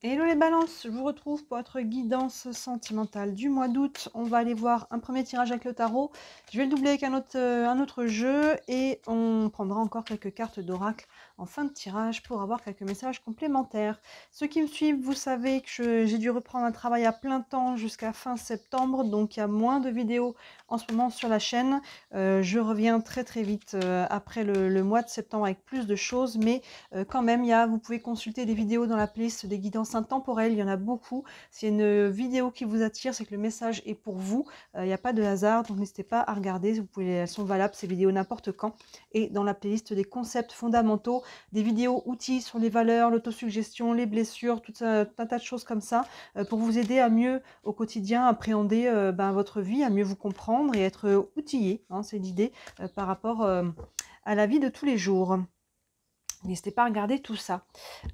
Hello les balances, je vous retrouve pour votre guidance sentimentale du mois d'août. On va aller voir un premier tirage avec le tarot. Je vais le doubler avec un autre jeu et on prendra encore quelques cartes d'oracle en fin de tirage pour avoir quelques messages complémentaires. Ceux qui me suivent, vous savez que j'ai dû reprendre un travail à plein temps jusqu'à fin septembre, donc il y a moins de vidéos en ce moment sur la chaîne. Je reviens très vite après le mois de septembre avec plus de choses, mais quand même, vous pouvez consulter des vidéos dans la playlist des guidances intemporelles, il y en a beaucoup. S'il y a une vidéo qui vous attire, c'est que le message est pour vous. Il n'y a pas de hasard, donc n'hésitez pas à regarder. Elles sont valables, ces vidéos, n'importe quand. Et dans la playlist des concepts fondamentaux, des vidéos outils sur les valeurs, l'autosuggestion, les blessures, tout un tas de choses comme ça, pour vous aider à mieux, au quotidien, appréhender votre vie, à mieux vous comprendre et être outillé, hein, c'est l'idée, par rapport à la vie de tous les jours. N'hésitez pas à regarder tout ça.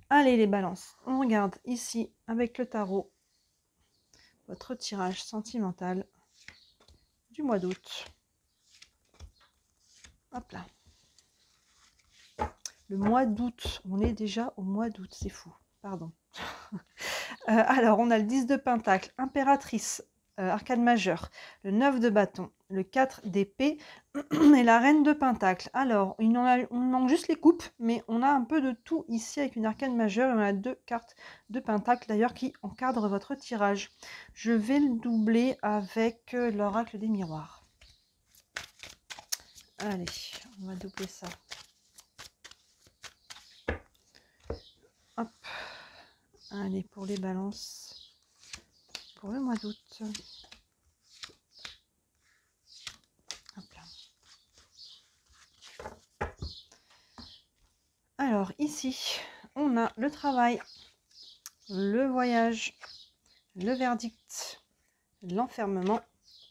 Allez les balances, on regarde ici avec le tarot votre tirage sentimental du mois d'août. Hop là. Le mois d'août, on est déjà au mois d'août, c'est fou, pardon. Alors, on a le 10 de Pentacle, Impératrice, arcane majeure, le 9 de bâton, le 4 d'épée et la reine de Pentacle. Alors, on manque juste les coupes, mais on a un peu de tout ici avec une arcane majeure. On a 2 cartes de Pentacle d'ailleurs qui encadrent votre tirage. Je vais le doubler avec l'oracle des miroirs. Allez, on va doubler ça. Hop. Allez, pour les balances, pour le mois d'août. Alors ici, on a le travail, le voyage, le verdict, l'enfermement,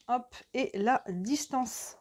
hop, et la distance.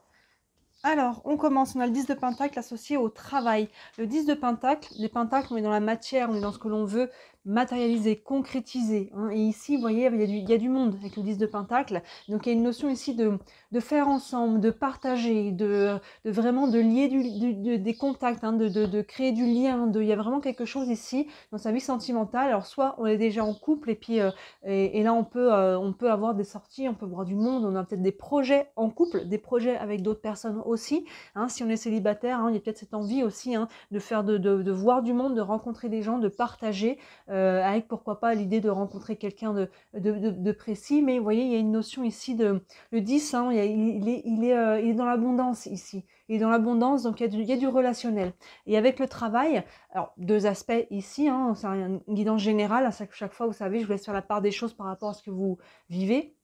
Alors, on commence, on a le 10 de Pentacle associé au travail. Le 10 de Pentacle, les Pentacles, on est dans la matière, on est dans ce que l'on veut matérialiser, concrétiser. Hein. Et ici, vous voyez, il y a du monde avec le 10 de Pentacle. Donc, il y a une notion ici de faire ensemble, de partager, de vraiment de lier des contacts, hein, de créer du lien. Il y a vraiment quelque chose ici dans sa vie sentimentale. Alors, soit on est déjà en couple et puis et là, on peut avoir des sorties, on peut voir du monde, on a peut-être des projets en couple, des projets avec d'autres personnes aussi. Hein, si on est célibataire, hein, il y a peut-être cette envie aussi, hein, de faire de voir du monde, de rencontrer des gens, de partager, avec pourquoi pas l'idée de rencontrer quelqu'un de précis. Mais vous voyez, il y a une notion ici de le 10, hein, il est dans l'abondance ici. Il est dans l'abondance, donc il y a du relationnel. Et avec le travail, alors 2 aspects ici, hein, c'est une guidance générale. À chaque fois, vous savez, je vous laisse faire la part des choses par rapport à ce que vous vivez.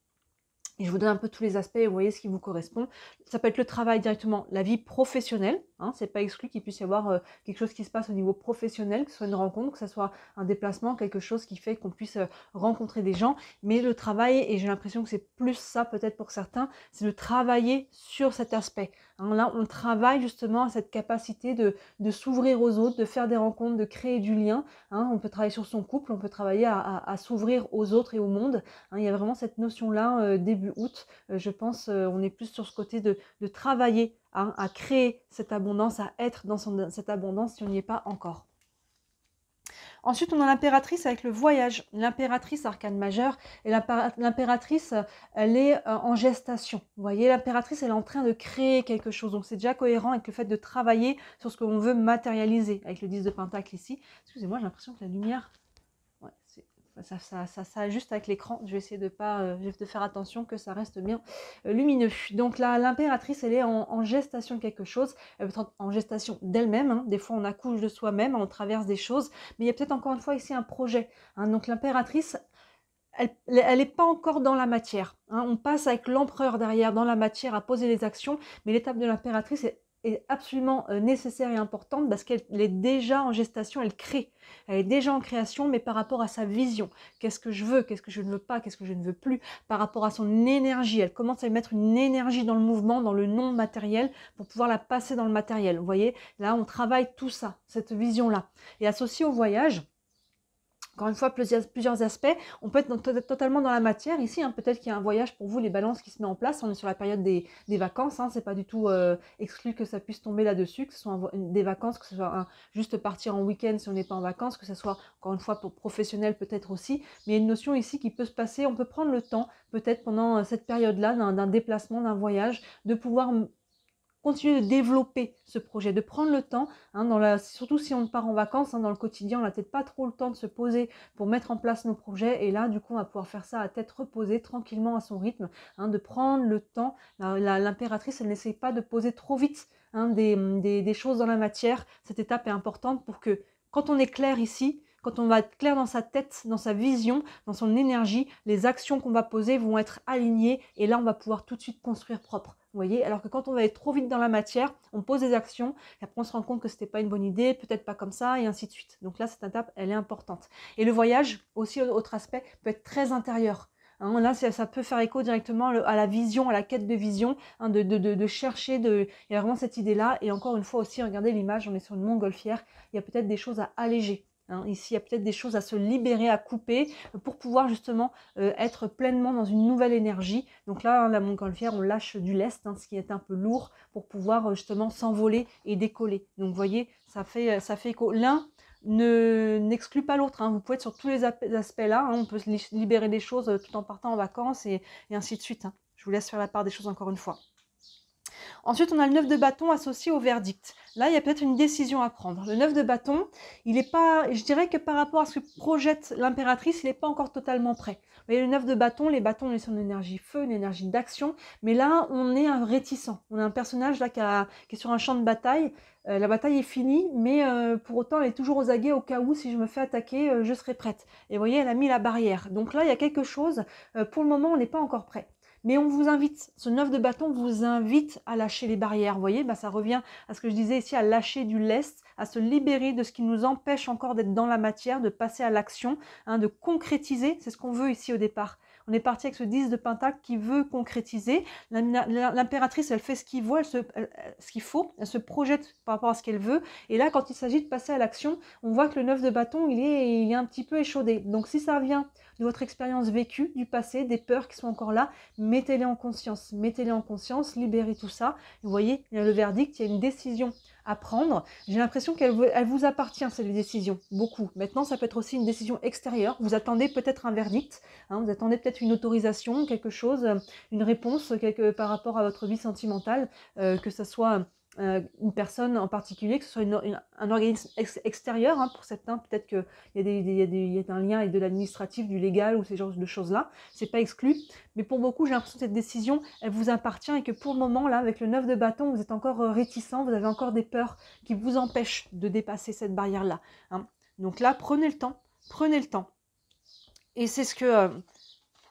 Et je vous donne un peu tous les aspects, vous voyez ce qui vous correspond. Ça peut être le travail directement, la vie professionnelle. Hein, c'est pas exclu qu'il puisse y avoir quelque chose qui se passe au niveau professionnel, que ce soit une rencontre, que ce soit un déplacement, quelque chose qui fait qu'on puisse rencontrer des gens. Mais le travail, et j'ai l'impression que c'est plus ça peut-être pour certains, c'est de travailler sur cet aspect. Hein, là, on travaille justement à cette capacité de s'ouvrir aux autres, de faire des rencontres, de créer du lien. Hein, on peut travailler sur son couple, on peut travailler à s'ouvrir aux autres et au monde. Hein, il y a vraiment cette notion-là début août, je pense, on est plus sur ce côté de travailler, hein, à créer cette abondance, à être dans cette abondance si on n'y est pas encore. Ensuite, on a l'impératrice avec le voyage. L'impératrice, arcane majeure, et l'impératrice, elle est en gestation. Vous voyez, l'impératrice, elle est en train de créer quelque chose. Donc, c'est déjà cohérent avec le fait de travailler sur ce que l'on veut matérialiser. Avec le 10 de Pentacle ici. Excusez-moi, j'ai l'impression que la lumière... Ouais, ça s'ajuste avec l'écran. Je vais essayer de faire attention que ça reste bien lumineux. Donc là, l'impératrice, elle est en gestation de quelque chose. Elle peut être en gestation d'elle-même. Hein. Des fois, on accouche de soi-même, on traverse des choses. Mais il y a peut-être encore une fois ici un projet. Hein. Donc l'impératrice, elle n'est pas encore dans la matière. Hein. On passe avec l'empereur derrière dans la matière à poser les actions. Mais l'étape de l'impératrice est absolument nécessaire et importante parce qu'elle est déjà en gestation, elle crée. Elle est déjà en création, mais par rapport à sa vision. Qu'est-ce que je veux, qu'est-ce que je ne veux pas, qu'est-ce que je ne veux plus, par rapport à son énergie. Elle commence à mettre une énergie dans le mouvement, dans le non matériel, pour pouvoir la passer dans le matériel. Vous voyez, là, on travaille tout ça, cette vision-là. Et associé au voyage, Encore une fois, plusieurs aspects. On peut être totalement dans la matière ici. Hein. Peut-être qu'il y a un voyage pour vous, les balances qui se met en place. On est sur la période des vacances. Hein. C'est pas du tout exclu que ça puisse tomber là-dessus, que ce soit des vacances, que ce soit juste partir en week-end si on n'est pas en vacances, que ce soit, encore une fois, pour professionnels peut-être aussi. Mais il y a une notion ici qui peut se passer. On peut prendre le temps, peut-être pendant cette période-là, d'un déplacement, d'un voyage, de pouvoir continuer de développer ce projet, de prendre le temps, hein, surtout si on part en vacances, hein, dans le quotidien, on n'a peut-être pas trop le temps de se poser pour mettre en place nos projets, et là, du coup, on va pouvoir faire ça à tête reposée, tranquillement à son rythme, hein, de prendre le temps. L'impératrice, elle n'essaye pas de poser trop vite hein, des choses dans la matière. Cette étape est importante pour que, quand on est clair ici, quand on va être clair dans sa tête, dans sa vision, dans son énergie, les actions qu'on va poser vont être alignées, et là, on va pouvoir tout de suite construire propre. Vous voyez, alors que quand on va être trop vite dans la matière, on pose des actions, et après on se rend compte que c'était pas une bonne idée, peut-être pas comme ça, et ainsi de suite. Donc là, cette étape, elle est importante. Et le voyage, aussi, autre aspect, peut être très intérieur. Hein, là, ça peut faire écho directement à la vision, à la quête de vision, hein, de chercher, il y a vraiment cette idée-là. Et encore une fois aussi, regardez l'image, on est sur une montgolfière, il y a peut-être des choses à alléger. Hein, ici, il y a peut-être des choses à se libérer, à couper, pour pouvoir justement être pleinement dans une nouvelle énergie. Donc là, la montgolfière, on lâche du lest, hein, ce qui est un peu lourd, pour pouvoir justement s'envoler et décoller. Donc vous voyez, ça fait écho. L'un n'exclut pas l'autre. Hein. Vous pouvez être sur tous les aspects-là. Hein. On peut se libérer des choses tout en partant en vacances et ainsi de suite. Hein. Je vous laisse faire la part des choses encore une fois. Ensuite, on a le 9 de bâton associé au verdict. Là, il y a peut-être une décision à prendre. Le 9 de bâton, il n'est pas, je dirais que par rapport à ce que projette l'impératrice, il n'est pas encore totalement prêt. Vous voyez, le 9 de bâton, les bâtons, on est sur une énergie feu, une énergie d'action. Mais là, on est un réticent. On a un personnage là qui est sur un champ de bataille. La bataille est finie, mais pour autant, elle est toujours aux aguets au cas où, si je me fais attaquer, je serai prête. Et vous voyez, elle a mis la barrière. Donc là, il y a quelque chose. Pour le moment, on n'est pas encore prêt. Mais on vous invite, ce 9 de bâton vous invite à lâcher les barrières. Vous voyez, bah, ça revient à ce que je disais ici, à lâcher du lest, à se libérer de ce qui nous empêche encore d'être dans la matière, de passer à l'action, hein, de concrétiser. C'est ce qu'on veut ici au départ. On est parti avec ce 10 de pentacle qui veut concrétiser. L'impératrice, elle fait ce qu'il faut, elle se projette par rapport à ce qu'elle veut. Et là, quand il s'agit de passer à l'action, on voit que le 9 de bâton, il est un petit peu échaudé. Donc si ça vient de votre expérience vécue, du passé, des peurs qui sont encore là, mettez-les en conscience, libérez tout ça. Vous voyez, il y a le verdict, il y a une décision à prendre. J'ai l'impression qu'elle vous appartient, cette décision, beaucoup. Maintenant, ça peut être aussi une décision extérieure. Vous attendez peut-être un verdict, hein, vous attendez peut-être une autorisation, quelque chose, une réponse par rapport à votre vie sentimentale, que ce soit une personne en particulier, que ce soit un organisme extérieur, hein, pour certains, peut-être qu'il y a un lien avec de l'administratif, du légal ou ces genres de choses-là, c'est pas exclu, mais pour beaucoup, j'ai l'impression que cette décision, elle vous appartient et que pour le moment, là, avec le 9 de bâton, vous êtes encore réticent, vous avez encore des peurs qui vous empêchent de dépasser cette barrière-là. Hein. Donc là, prenez le temps. Et c'est ce que...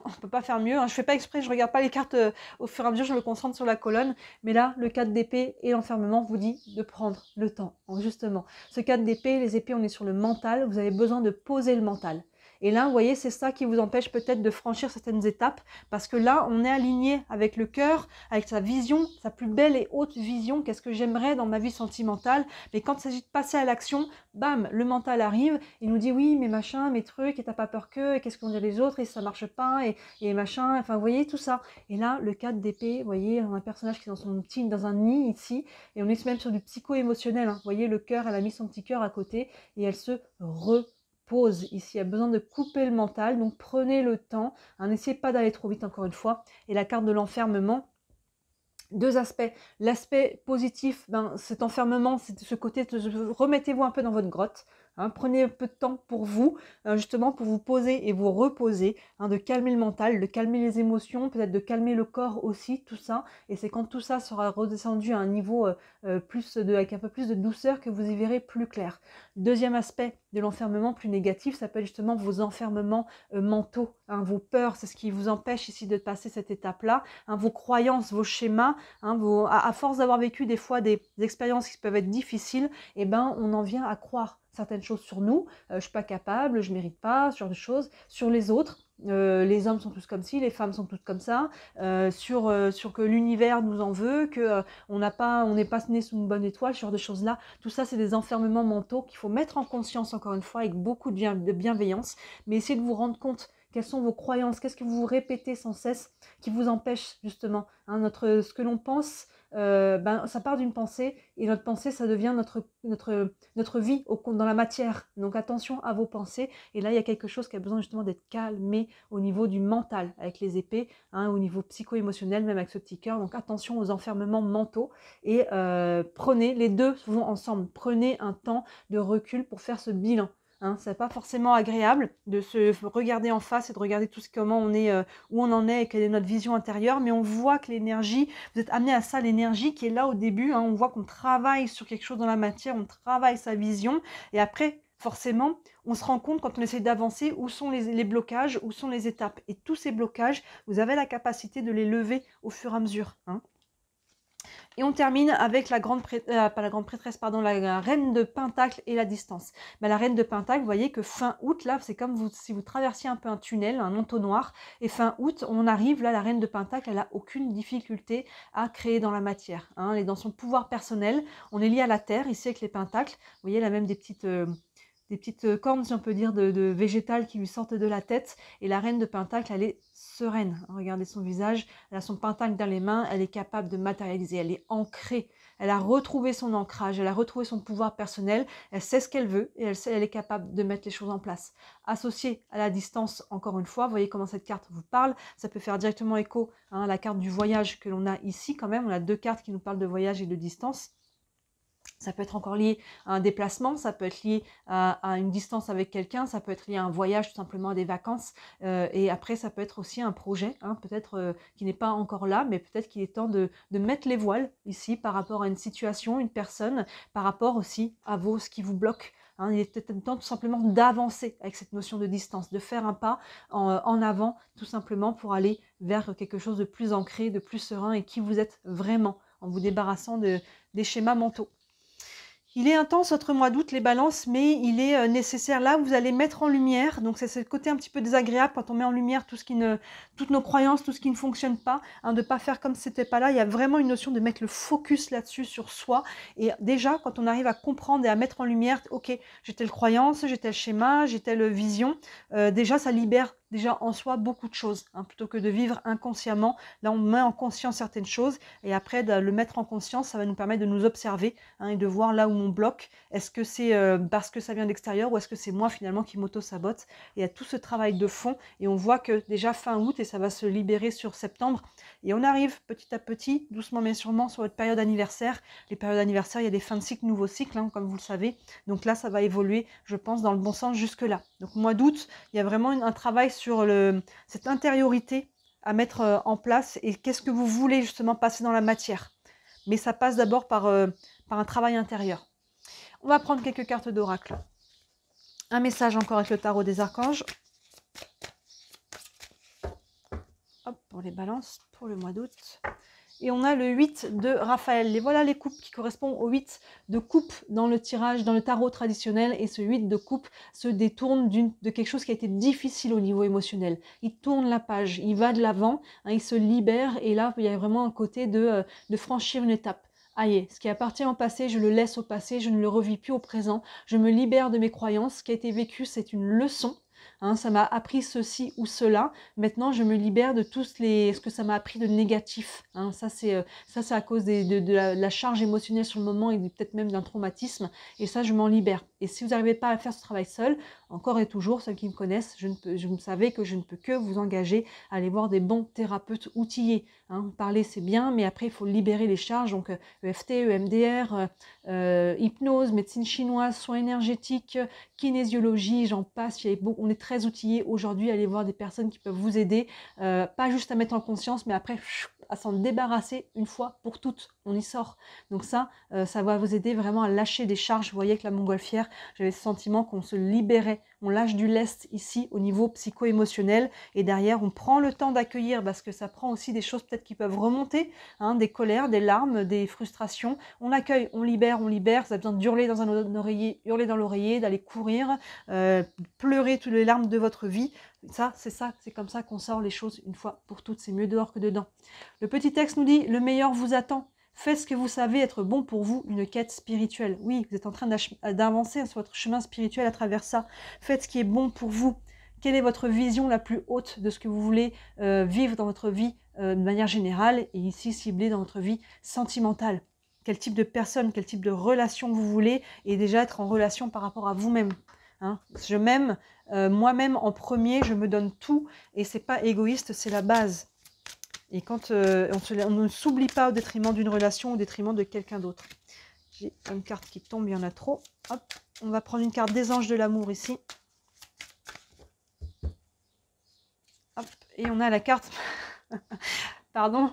on ne peut pas faire mieux, hein. Je ne fais pas exprès, je ne regarde pas les cartes au fur et à mesure, je me concentre sur la colonne. Mais là, le 4 d'épée et l'enfermement vous dit de prendre le temps. Donc justement, ce 4 d'épée, les épées, on est sur le mental, vous avez besoin de poser le mental. Et là, vous voyez, c'est ça qui vous empêche peut-être de franchir certaines étapes, parce que là, on est aligné avec le cœur, avec sa vision, sa plus belle et haute vision, qu'est-ce que j'aimerais dans ma vie sentimentale. Mais quand il s'agit de passer à l'action, bam, le mental arrive, il nous dit oui, mais machin, mes trucs, et t'as pas peur que, et qu'est-ce qu'on dit les autres, et ça marche pas, et machin, enfin, vous voyez, tout ça. Et là, le 4 d'épée, vous voyez, un personnage qui est dans un nid ici, et on est même sur du psycho-émotionnel, hein. Vous voyez, le cœur, elle a mis son petit cœur à côté, et elle se repose ici. Il y a besoin de couper le mental, donc prenez le temps, hein, n'essayez pas d'aller trop vite encore une fois. Et la carte de l'enfermement, deux aspects. L'aspect positif, cet enfermement, c'est ce côté, remettez-vous un peu dans votre grotte. Hein, prenez un peu de temps pour vous, justement pour vous poser et vous reposer, hein, de calmer le mental, de calmer les émotions, peut-être de calmer le corps aussi, tout ça. Et c'est quand tout ça sera redescendu à un niveau avec un peu plus de douceur que vous y verrez plus clair. Deuxième aspect de l'enfermement plus négatif, ça peut être justement vos enfermements mentaux, hein, vos peurs, c'est ce qui vous empêche ici de passer cette étape-là, hein, vos croyances, vos schémas, hein, à force d'avoir vécu des fois des expériences qui peuvent être difficiles, et on en vient à croire certaines choses sur nous, je suis pas capable, je mérite pas, ce genre de choses, sur les autres. Les hommes sont tous comme ci, les femmes sont toutes comme ça, sur que l'univers nous en veut, que on n'est pas né sous une bonne étoile, ce genre de choses-là. Tout ça, c'est des enfermements mentaux qu'il faut mettre en conscience, encore une fois, avec beaucoup de bienveillance, mais essayez de vous rendre compte quelles sont vos croyances, qu'est-ce que vous vous répétez sans cesse qui vous empêche justement, hein, ce que l'on pense, ça part d'une pensée, et notre pensée, ça devient notre vie dans la matière. Donc attention à vos pensées, et là, il y a quelque chose qui a besoin justement d'être calmé au niveau du mental, avec les épées, hein, au niveau psycho-émotionnel, même avec ce petit cœur. Donc attention aux enfermements mentaux, et prenez, les deux vont ensemble, prenez un temps de recul pour faire ce bilan. Hein, c'est pas forcément agréable de se regarder en face et de regarder comment on est, où on en est et quelle est notre vision intérieure, mais on voit que l'énergie, vous êtes amené à ça, l'énergie qui est là au début, hein, on voit qu'on travaille sur quelque chose dans la matière, on travaille sa vision, et après, forcément, on se rend compte quand on essaie d'avancer où sont les blocages, où sont les étapes. Et tous ces blocages, vous avez la capacité de les lever au fur et à mesure. Hein. Et on termine avec la pas la grande prêtresse, pardon, la reine de Pentacle et la distance. Ben, la reine de Pentacle, vous voyez que fin août, là, c'est comme si vous traversiez un peu un tunnel, un entonnoir, et fin août, on arrive, là, la reine de Pentacle, elle n'a aucune difficulté à créer dans la matière. Hein. Elle est dans son pouvoir personnel, on est lié à la terre, ici avec les Pentacles, vous voyez, là, même des petites cornes, si on peut dire, de végétales qui lui sortent de la tête. Et la reine de Pentacle, elle est sereine. Regardez son visage, elle a son pentacle dans les mains, elle est capable de matérialiser, elle est ancrée. Elle a retrouvé son ancrage, elle a retrouvé son pouvoir personnel, elle sait ce qu'elle veut et elle est capable de mettre les choses en place. Associée à la distance, encore une fois, vous voyez comment cette carte vous parle, ça peut faire directement écho à la carte du voyage que l'on a ici quand même. On a deux cartes qui nous parlent de voyage et de distance. Ça peut être encore lié à un déplacement, ça peut être lié à une distance avec quelqu'un, ça peut être lié à un voyage, tout simplement à des vacances. Et après, ça peut être aussi un projet, hein, peut-être qui n'est pas encore là, mais peut-être qu'il est temps de mettre les voiles ici par rapport à une situation, une personne, par rapport aussi à ce qui vous bloque. Hein, il est peut-être temps tout simplement d'avancer avec cette notion de distance, de faire un pas en avant, tout simplement pour aller vers quelque chose de plus ancré, de plus serein et qui vous êtes vraiment, en vous débarrassant des schémas mentaux. Il est intense votre mois d'août, les balances, mais il est nécessaire. Là, vous allez mettre en lumière, donc c'est ce côté un petit peu désagréable quand on met en lumière toutes nos croyances, tout ce qui ne fonctionne pas, hein, de ne pas faire comme si c'était pas là. Il y a vraiment une notion de mettre le focus là-dessus, sur soi. Et déjà, quand on arrive à comprendre et à mettre en lumière, ok, j'ai telle croyance, j'ai tel schéma, j'ai telle vision, déjà, ça libère déjà en soi beaucoup de choses, hein, plutôt que de vivre inconsciemment. Là, on met en conscience certaines choses, et après, de le mettre en conscience, ça va nous permettre de nous observer, hein, et de voir là où on bloque. Est-ce que c'est parce que ça vient d'extérieur, ou est-ce que c'est moi finalement qui m'auto-sabote? Et il y a tout ce travail de fond, et on voit que déjà fin août, et ça va se libérer sur septembre, et on arrive petit à petit, doucement mais sûrement, sur votre période anniversaire. Les périodes anniversaires, il y a des fins de cycle, nouveaux cycles, hein, comme vous le savez. Donc là, ça va évoluer, je pense, dans le bon sens jusque-là. Donc mois d'août, il y a vraiment un travail sur cette intériorité à mettre en place, et qu'est-ce que vous voulez justement passer dans la matière. Mais ça passe d'abord par un travail intérieur. On va prendre quelques cartes d'oracle. Un message encore avec le tarot des archanges. Hop, pour les balances, pour le mois d'août. Et on a le 8 de Raphaël. Et voilà les coupes qui correspondent au 8 de coupe dans le tirage, dans le tarot traditionnel. Et ce 8 de coupe se détourne de quelque chose qui a été difficile au niveau émotionnel. Il tourne la page, il va de l'avant, hein, il se libère. Et là, il y a vraiment un côté de franchir une étape. Aïe, ce qui appartient au passé, je le laisse au passé, je ne le revis plus au présent. Je me libère de mes croyances. Ce qui a été vécu, c'est une leçon. Hein, ça m'a appris ceci ou cela. Maintenant, je me libère de tout ce que ça m'a appris de négatif. Hein, ça, c'est à cause de la charge émotionnelle sur le moment et peut-être même d'un traumatisme. Et ça, je m'en libère. Et si vous n'arrivez pas à faire ce travail seul, encore et toujours, ceux qui me connaissent, vous savez que je ne peux que vous engager à aller voir des bons thérapeutes outillés. Hein, parler, c'est bien, mais après, il faut libérer les charges. Donc, EFT, EMDR, hypnose, médecine chinoise, soins énergétiques, kinésiologie, j'en passe. On est très outillés aujourd'hui à aller voir des personnes qui peuvent vous aider, pas juste à mettre en conscience, mais après à s'en débarrasser une fois pour toutes. On y sort. Donc ça va vous aider vraiment à lâcher des charges. Vous voyez que la montgolfière, j'avais ce sentiment qu'on se libérait on lâche du lest ici au niveau psycho-émotionnel et derrière on prend le temps d'accueillir parce que ça prend aussi des choses peut-être qui peuvent remonter, hein, des colères, des larmes, des frustrations. On accueille, on libère, vous avez besoin d'hurler dans un oreiller, hurler dans l'oreiller, d'aller courir, pleurer toutes les larmes de votre vie. C'est comme ça qu'on sort les choses une fois pour toutes, c'est mieux dehors que dedans. Le petit texte nous dit, le meilleur vous attend. Faites ce que vous savez être bon pour vous, une quête spirituelle. Oui, vous êtes en train d'avancer sur votre chemin spirituel à travers ça. Faites ce qui est bon pour vous. Quelle est votre vision la plus haute de ce que vous voulez vivre dans votre vie de manière générale et ici ciblée dans votre vie sentimentale? Quel type de personne, quel type de relation vous voulez et déjà être en relation par rapport à vous-même. Hein, je m'aime moi-même en premier, je me donne tout et c'est pas égoïste, c'est la base. Et quand on ne s'oublie pas au détriment d'une relation, au détriment de quelqu'un d'autre. J'ai une carte qui tombe, il y en a trop. Hop, on va prendre une carte des anges de l'amour ici. Hop, et on a la carte, pardon,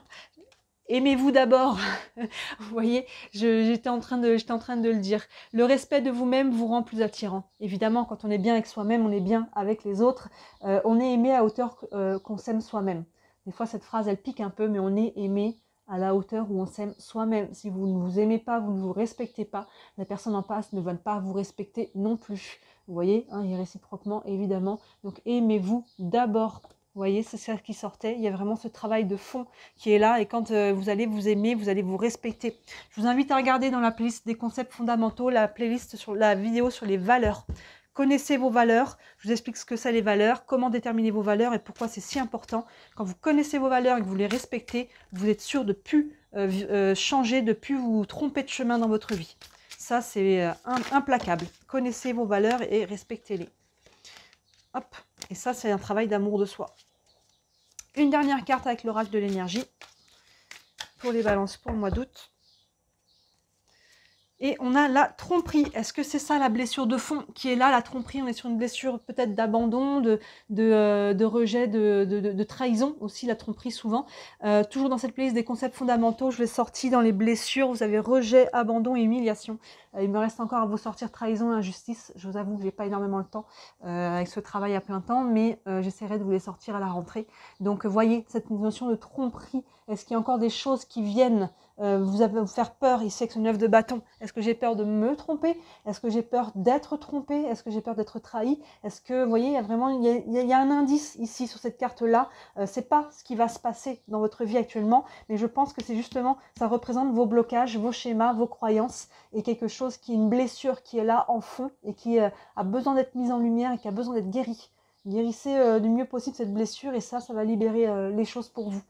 aimez-vous d'abord. Vous voyez, j'étais en train de le dire. Le respect de vous-même vous rend plus attirant. Évidemment, quand on est bien avec soi-même, on est bien avec les autres. On est aimé à hauteur qu'on s'aime soi-même. Des fois, cette phrase, elle pique un peu, mais on est aimé à la hauteur où on s'aime soi-même. Si vous ne vous aimez pas, vous ne vous respectez pas, la personne en face ne va pas vous respecter non plus. Vous voyez, hein, et réciproquement, évidemment. Donc, aimez-vous d'abord. Vous voyez, c'est ça qui sortait. Il y a vraiment ce travail de fond qui est là. Et quand vous allez vous aimer, vous allez vous respecter. Je vous invite à regarder dans la playlist des concepts fondamentaux, la playlist sur la vidéo sur les valeurs. Connaissez vos valeurs, je vous explique ce que c'est les valeurs, comment déterminer vos valeurs et pourquoi c'est si important. Quand vous connaissez vos valeurs et que vous les respectez, vous êtes sûr de ne plus changer, de ne plus vous tromper de chemin dans votre vie. Ça, c'est implacable. Connaissez vos valeurs et respectez-les. Hop, et ça, c'est un travail d'amour de soi. Une dernière carte avec l'oracle de l'énergie pour les balances pour le mois d'août. Et on a la tromperie. Est-ce que c'est ça la blessure de fond qui est là, la tromperie? On est sur une blessure peut-être d'abandon, de rejet, de trahison aussi, la tromperie souvent. Toujours dans cette playlist des concepts fondamentaux, je l'ai sorti dans les blessures. Vous avez rejet, abandon et humiliation. Il me reste encore à vous sortir trahison et injustice. Je vous avoue que je n'ai pas énormément le temps avec ce travail à plein temps, mais j'essaierai de vous les sortir à la rentrée. Donc voyez, cette notion de tromperie, est-ce qu'il y a encore des choses qui viennent vous faire peur ici avec ce 9 de bâton? Est-ce que j'ai peur de me tromper? Est-ce que j'ai peur d'être trompée? Est-ce que j'ai peur d'être trahi? Est-ce que, vous voyez, il y a vraiment il y a un indice ici sur cette carte-là. C'est pas ce qui va se passer dans votre vie actuellement, mais je pense que c'est justement, ça représente vos blocages, vos schémas, vos croyances et quelque chose qui est une blessure qui est là en fond et qui a besoin d'être mise en lumière et qui a besoin d'être guérie. Guérissez du mieux possible cette blessure et ça va libérer les choses pour vous.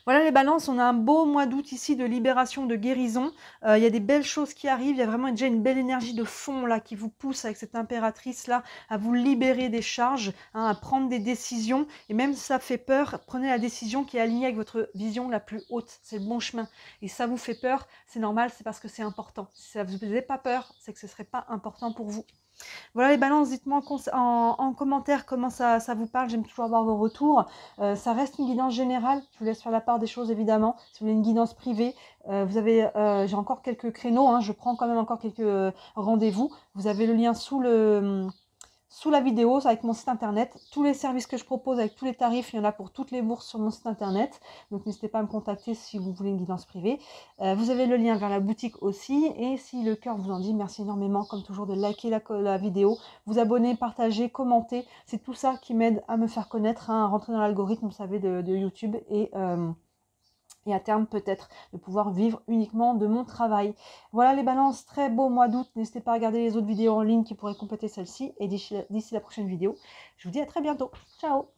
Voilà les balances, on a un beau mois d'août ici de libération, de guérison. Il y a des belles choses qui arrivent, il y a vraiment déjà une belle énergie de fond là qui vous pousse avec cette impératrice là à vous libérer des charges, hein, à prendre des décisions. Et même si ça fait peur, prenez la décision qui est alignée avec votre vision la plus haute. C'est le bon chemin. Et ça vous fait peur, c'est normal, c'est parce que c'est important. Si ça ne vous faisait pas peur, c'est que ce ne serait pas important pour vous. Voilà les balances, dites-moi en commentaire comment ça vous parle, j'aime toujours avoir vos retours. Ça reste une guidance générale, je vous laisse faire la part des choses évidemment. Si vous voulez une guidance privée, j'ai encore quelques créneaux, hein, je prends quand même encore quelques rendez-vous. Vous avez le lien sous la vidéo avec mon site internet. Tous les services que je propose avec tous les tarifs, il y en a pour toutes les bourses sur mon site internet. Donc n'hésitez pas à me contacter si vous voulez une guidance privée. Vous avez le lien vers la boutique aussi. Et si le cœur vous en dit, merci énormément comme toujours de liker la vidéo, vous abonner, partager, commenter. C'est tout ça qui m'aide à me faire connaître, hein, à rentrer dans l'algorithme, vous savez, de YouTube et à terme peut-être de pouvoir vivre uniquement de mon travail. Voilà les balances, très beau mois d'août. N'hésitez pas à regarder les autres vidéos en ligne qui pourraient compléter celle-ci. Et d'ici la prochaine vidéo, je vous dis à très bientôt. Ciao!